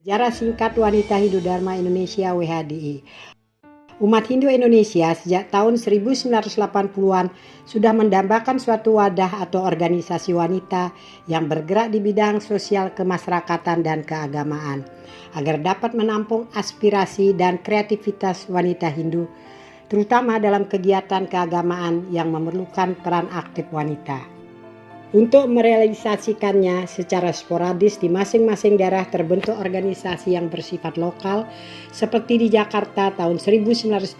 Sejarah singkat Wanita Hindu Dharma Indonesia WHDI. Umat Hindu Indonesia sejak tahun 1980-an sudah mendambakan suatu wadah atau organisasi wanita yang bergerak di bidang sosial kemasyarakatan dan keagamaan agar dapat menampung aspirasi dan kreativitas wanita Hindu, terutama dalam kegiatan keagamaan yang memerlukan peran aktif wanita. Untuk merealisasikannya secara sporadis di masing-masing daerah terbentuk organisasi yang bersifat lokal. Seperti di Jakarta tahun 1979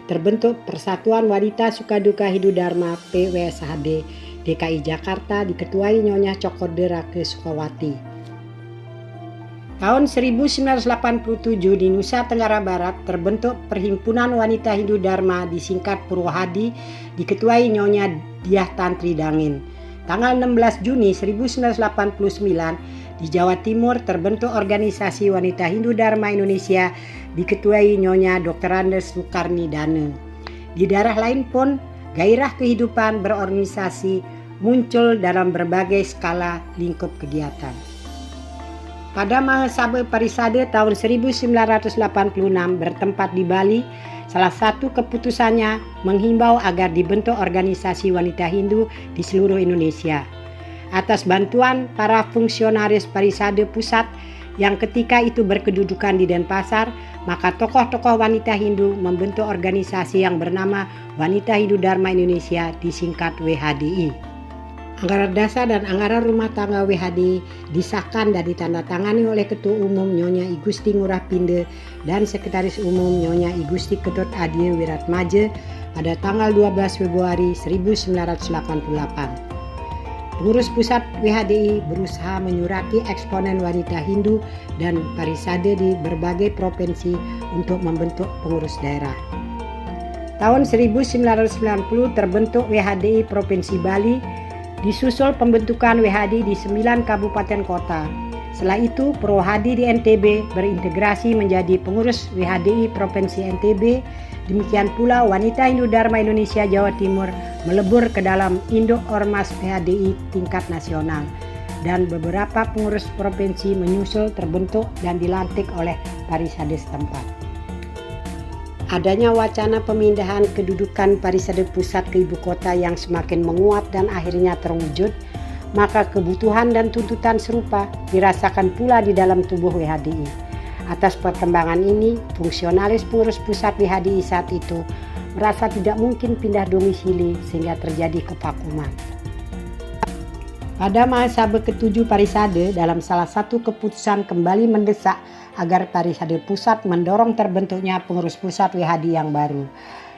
terbentuk Persatuan Wanita Sukaduka Hindu Dharma PWSHD DKI Jakarta diketuai Nyonya Cokodera Sukawati. Tahun 1987 di Nusa Tenggara Barat terbentuk Perhimpunan Wanita Hindu Dharma disingkat Purwohadi diketuai Nyonya Diah Tantri Dangin. Tanggal 16 Juni 1989 di Jawa Timur terbentuk Organisasi Wanita Hindu Dharma Indonesia diketuai Nyonya Dr. Andes Sukarni Dane. Di daerah lain pun gairah kehidupan berorganisasi muncul dalam berbagai skala lingkup kegiatan. Pada Mahasabha Parisade tahun 1986 bertempat di Bali, salah satu keputusannya menghimbau agar dibentuk organisasi wanita Hindu di seluruh Indonesia. Atas bantuan para fungsionaris Parisade Pusat yang ketika itu berkedudukan di Denpasar, maka tokoh-tokoh wanita Hindu membentuk organisasi yang bernama Wanita Hindu Dharma Indonesia disingkat WHDI. Anggaran dasar dan anggaran rumah tangga WHDI disahkan dan ditandatangani oleh Ketua Umum Nyonya I Gusti Ngurah Pinde dan Sekretaris Umum Nyonya I Gusti Ketut Adie Wiratmaje pada tanggal 12 Februari 1988. Pengurus pusat WHDI berusaha menyurati eksponen wanita Hindu dan Parisade di berbagai provinsi untuk membentuk pengurus daerah. Tahun 1990 terbentuk WHDI Provinsi Bali. Disusul pembentukan WHDI di 9 kabupaten kota. Setelah itu Purwohadi di NTB berintegrasi menjadi pengurus WHDI Provinsi NTB. Demikian pula Wanita Hindu Dharma Indonesia Jawa Timur melebur ke dalam Induk Ormas WHDI tingkat nasional. Dan beberapa pengurus provinsi menyusul terbentuk dan dilantik oleh Parisade setempat. Adanya wacana pemindahan kedudukan Parisade Pusat ke ibu kota yang semakin menguat dan akhirnya terwujud, maka kebutuhan dan tuntutan serupa dirasakan pula di dalam tubuh WHDI. Atas perkembangan ini, fungsionalis pengurus pusat WHDI saat itu merasa tidak mungkin pindah domisili sehingga terjadi kevakuman. Pada Mahasabha ke-7 Parisade, dalam salah satu keputusan kembali mendesak agar Parisade Pusat mendorong terbentuknya pengurus pusat WHDI yang baru.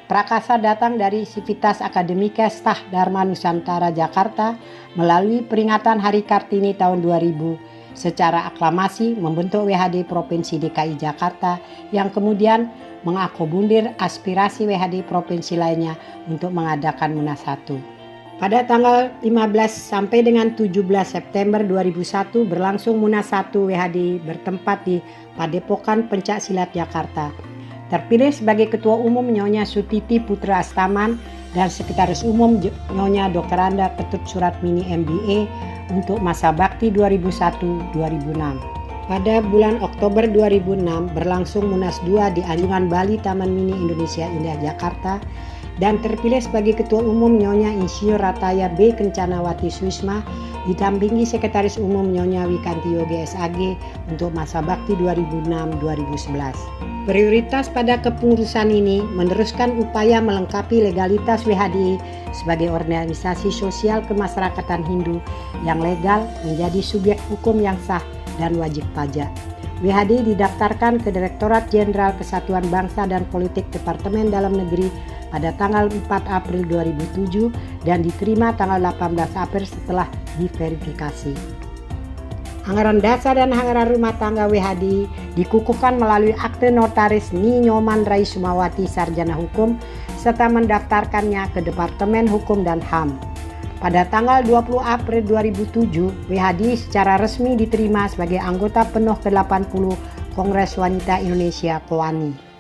Prakasa datang dari Sivitas Akademika Stah Dharma Nusantara Jakarta melalui peringatan Hari Kartini tahun 2000 secara aklamasi membentuk WHDI Provinsi DKI Jakarta yang kemudian mengakomodir aspirasi WHDI provinsi lainnya untuk mengadakan Munas 1. Pada tanggal 15 sampai dengan 17 September 2001 berlangsung Munas 1 WHDI bertempat di Padepokan Pencak Silat Jakarta. Terpilih sebagai Ketua Umum Nyonya Sutiti Putra Astaman dan Sekretaris Umum Nyonya Dr. Anda Ketut Suratmini MBA untuk masa bakti 2001-2006. Pada bulan Oktober 2006 berlangsung Munas 2 di Anjungan Bali Taman Mini Indonesia Indah Jakarta dan terpilih sebagai Ketua Umum Nyonya Insinyur Rataya B. Kencanawati Suisma didampingi Sekretaris Umum Nyonya Wikanti Yoge SAG untuk masa bakti 2006-2011. Prioritas pada kepengurusan ini meneruskan upaya melengkapi legalitas WHDI sebagai organisasi sosial kemasyarakatan Hindu yang legal menjadi subjek hukum yang sah dan wajib pajak. WHDI didaftarkan ke Direktorat Jenderal Kesatuan Bangsa dan Politik Departemen Dalam Negeri pada tanggal 4 April 2007 dan diterima tanggal 18 April setelah diverifikasi. Anggaran dasar dan anggaran rumah tangga WHDI dikukuhkan melalui akte notaris Ni Nyoman Rai Sumawati Sarjana Hukum serta mendaftarkannya ke Departemen Hukum dan HAM. Pada tanggal 20 April 2007, WHDI secara resmi diterima sebagai anggota penuh ke-80 Kongres Wanita Indonesia KOANI.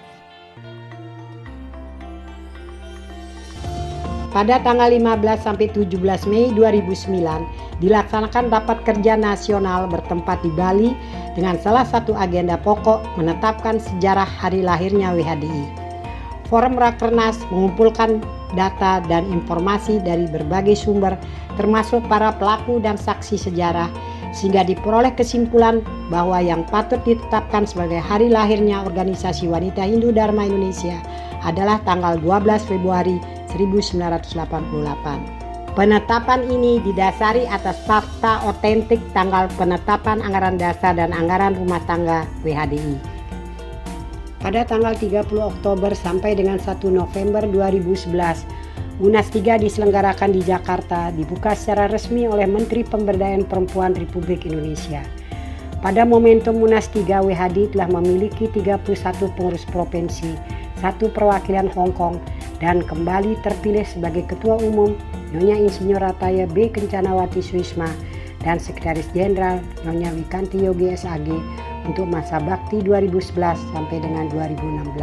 Pada tanggal 15 sampai 17 Mei 2009 dilaksanakan rapat kerja nasional bertempat di Bali dengan salah satu agenda pokok menetapkan sejarah hari lahirnya WHDI. Forum Rakernas mengumpulkan data dan informasi dari berbagai sumber termasuk para pelaku dan saksi sejarah sehingga diperoleh kesimpulan bahwa yang patut ditetapkan sebagai hari lahirnya Organisasi Wanita Hindu Dharma Indonesia adalah tanggal 12 Februari 1988. Penetapan ini didasari atas fakta otentik tanggal penetapan anggaran dasar dan anggaran rumah tangga WHDI. Pada tanggal 30 Oktober sampai dengan 1 November 2011, Munas 3 diselenggarakan di Jakarta, dibuka secara resmi oleh Menteri Pemberdayaan Perempuan Republik Indonesia. Pada momentum Munas 3, WHDI telah memiliki 31 pengurus provinsi, 1 perwakilan Hong Kong, dan kembali terpilih sebagai Ketua Umum Nyonya Insinyur Rataya B. Kencanawati Suisma dan Sekretaris Jenderal Nyonya Wikanti Yogi SAG untuk masa bakti 2011 sampai dengan 2016.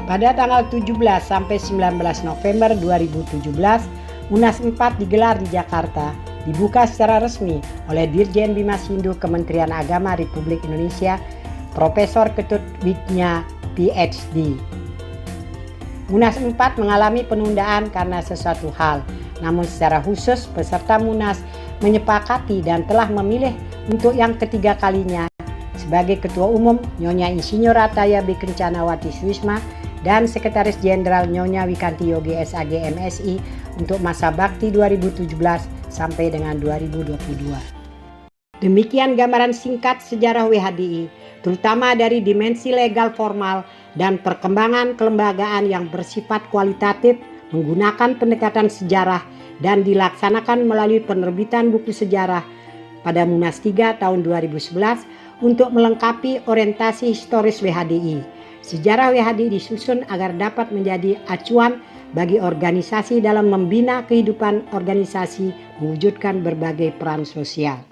Pada tanggal 17 sampai 19 November 2017, Munas 4 digelar di Jakarta, dibuka secara resmi oleh Dirjen Bimas Hindu Kementerian Agama Republik Indonesia, Profesor Ketut Widya PhD. Munas 4 mengalami penundaan karena sesuatu hal, namun secara khusus peserta Munas menyepakati dan telah memilih untuk yang ketiga kalinya sebagai Ketua Umum Nyonya Insinyur Rataya B. Kencanawati Suisma dan Sekretaris Jenderal Nyonya Wikanti Yogi SAG MSI untuk masa bakti 2017 sampai dengan 2022. Demikian gambaran singkat sejarah WHDI, terutama dari dimensi legal formal dan perkembangan kelembagaan yang bersifat kualitatif menggunakan pendekatan sejarah dan dilaksanakan melalui penerbitan buku sejarah pada Munas 3 tahun 2011 untuk melengkapi orientasi historis WHDI. Sejarah WHDI disusun agar dapat menjadi acuan bagi organisasi dalam membina kehidupan organisasi mewujudkan berbagai peran sosial.